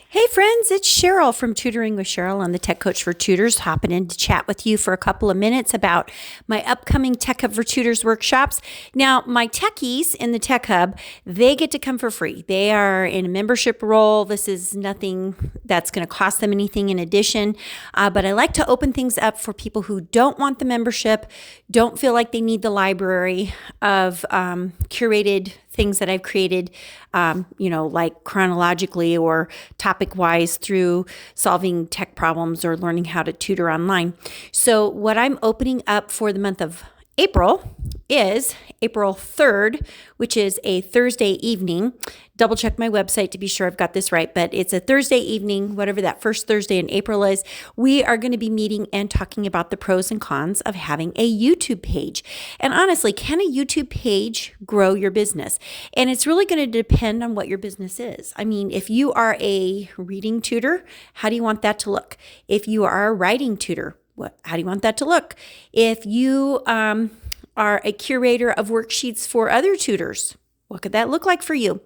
Hey friends, it's Sheryl from Tutoring with Sheryl. I'm the tech coach for tutors, hopping in to chat with you for a couple of minutes about my upcoming Tech Hub for Tutors workshops. Now, my techies in the Tech Hub, they get to come for free. They are in a membership role. This is nothing that's going to cost them anything in addition, but I like to open things up for people who don't want the membership, don't feel like they need the library of curated things that I've created, like chronologically or topic-wise through solving tech problems or learning how to tutor online. So what I'm opening up for the month of April is April 3rd, which is a Thursday evening. Double check my website to be sure I've got this right, but it's a Thursday evening, whatever that first Thursday in April is. We are going to be meeting and talking about the pros and cons of having a YouTube page. And honestly, can a YouTube page grow your business? And it's really going to depend on what your business is. I mean, if you are a reading tutor, how do you want that to look? If you are a writing tutor, how do you want that to look? If you are a curator of worksheets for other tutors, what could that look like for you?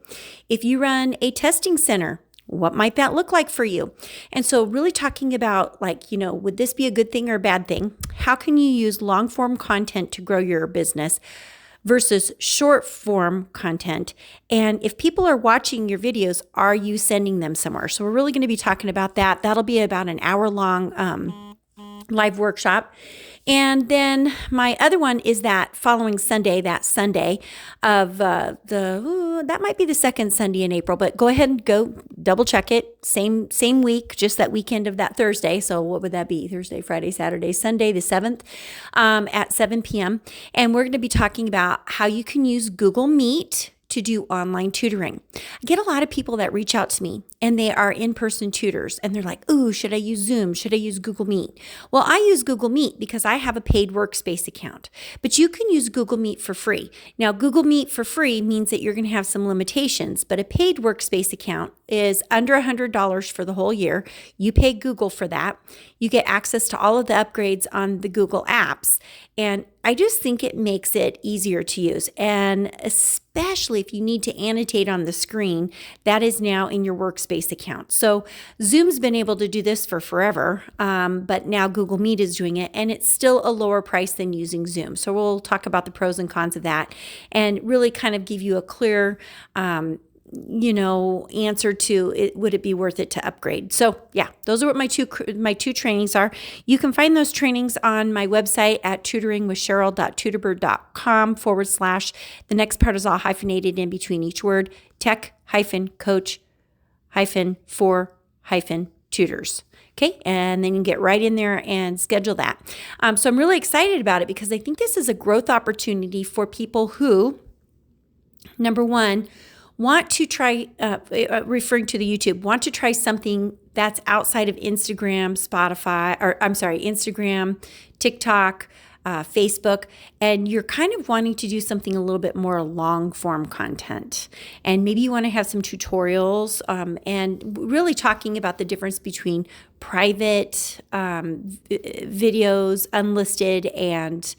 If you run a testing center, what might that look like for you? And so really talking about would this be a good thing or a bad thing? How can you use long form content to grow your business versus short form content? And if people are watching your videos, are you sending them somewhere? So we're really going to be talking about that. That'll be about an hour long live workshop. And then my other one is that following Sunday, that Sunday of that might be the second Sunday in April, but go ahead and go double check it. Same week, just that weekend of that Thursday. So what would that be? Thursday, Friday, Saturday, Sunday, the 7th at 7 p.m. And we're going to be talking about how you can use Google Meet to do online tutoring. I get a lot of people that reach out to me and they are in-person tutors and they're like, ooh, should I use Zoom? Should I use Google Meet? Well, I use Google Meet because I have a paid workspace account, but you can use Google Meet for free. Now, Google Meet for free means that you're going to have some limitations, but a paid workspace account is under $100 for the whole year. You pay Google for that. You get access to all of the upgrades on the Google apps. And I just think it makes it easier to use. And especially if you need to annotate on the screen, that is now in your workspace account. So Zoom's been able to do this for forever, but now Google Meet is doing it, and it's still a lower price than using Zoom. So we'll talk about the pros and cons of that and really kind of give you a clear answer to it, would it be worth it to upgrade? So yeah, those are what my two trainings are. You can find those trainings on my website at tutoringwithsheryl.tutorbird.com / the next part is all hyphenated in between each word, tech-coach-for-tutors. Okay, and then you can get right in there and schedule that. So I'm really excited about it because I think this is a growth opportunity for people who, number one, want to try, referring to the YouTube, want to try something that's outside of Instagram, Instagram, TikTok, Facebook, and you're kind of wanting to do something a little bit more long form content. And maybe you want to have some tutorials and really talking about the difference between private videos, unlisted, and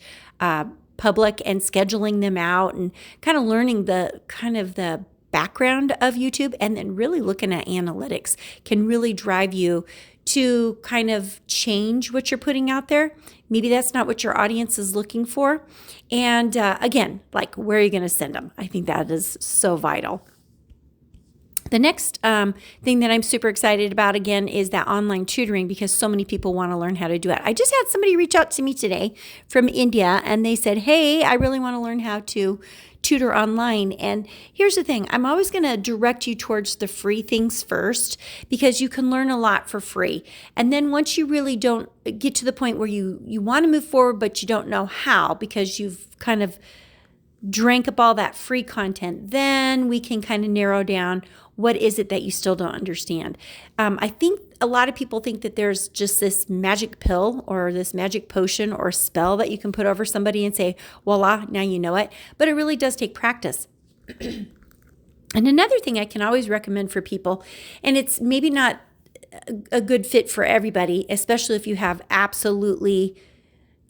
public, and scheduling them out and kind of learning the background of YouTube, and then really looking at analytics can really drive you to kind of change what you're putting out there. Maybe that's not what your audience is looking for. And again, where are you going to send them? I think that is so vital. The next thing that I'm super excited about, again, is that online tutoring, because so many people want to learn how to do it. I just had somebody reach out to me today from India, and they said, hey, I really want to learn how to tutor online. And here's the thing, I'm always going to direct you towards the free things first, because you can learn a lot for free. And then once you really don't get to the point where you want to move forward, but you don't know how, because you've kind of drank up all that free content, then we can kind of narrow down what is it that you still don't understand. I think a lot of people think that there's just this magic pill or this magic potion or spell that you can put over somebody and say, voila, now you know it. But it really does take practice. And another thing I can always recommend for people, and it's maybe not a good fit for everybody, especially if you have absolutely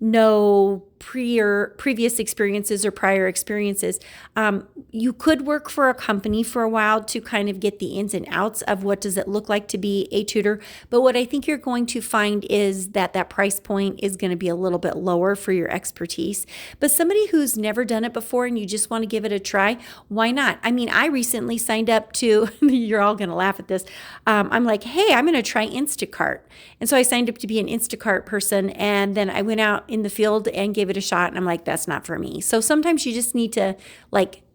no previous experiences or prior experiences. You could work for a company for a while to kind of get the ins and outs of what does it look like to be a tutor. But what I think you're going to find is that price point is going to be a little bit lower for your expertise. But somebody who's never done it before and you just want to give it a try, why not? I mean, I recently signed up to, you're all going to laugh at this. I'm like, hey, I'm going to try Instacart. And so I signed up to be an Instacart person. And then I went out in the field and gave it a shot. And I'm like, that's not for me. So sometimes you just need to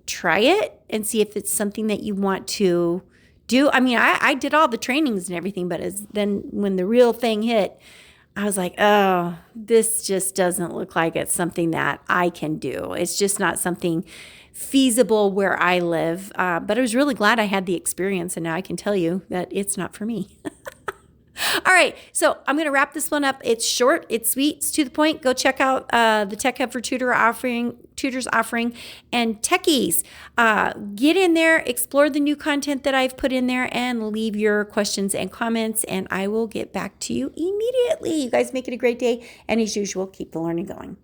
try it and see if it's something that you want to do. I mean, I did all the trainings and everything, but then when the real thing hit, I was like, oh, this just doesn't look like it's something that I can do. It's just not something feasible where I live. But I was really glad I had the experience, and now I can tell you that it's not for me. All right, so I'm going to wrap this one up. It's short, it's sweet, it's to the point. Go check out the Tech Hub for Tutors offering, and techies. Get in there, explore the new content that I've put in there, and leave your questions and comments, and I will get back to you immediately. You guys make it a great day, and as usual, keep the learning going.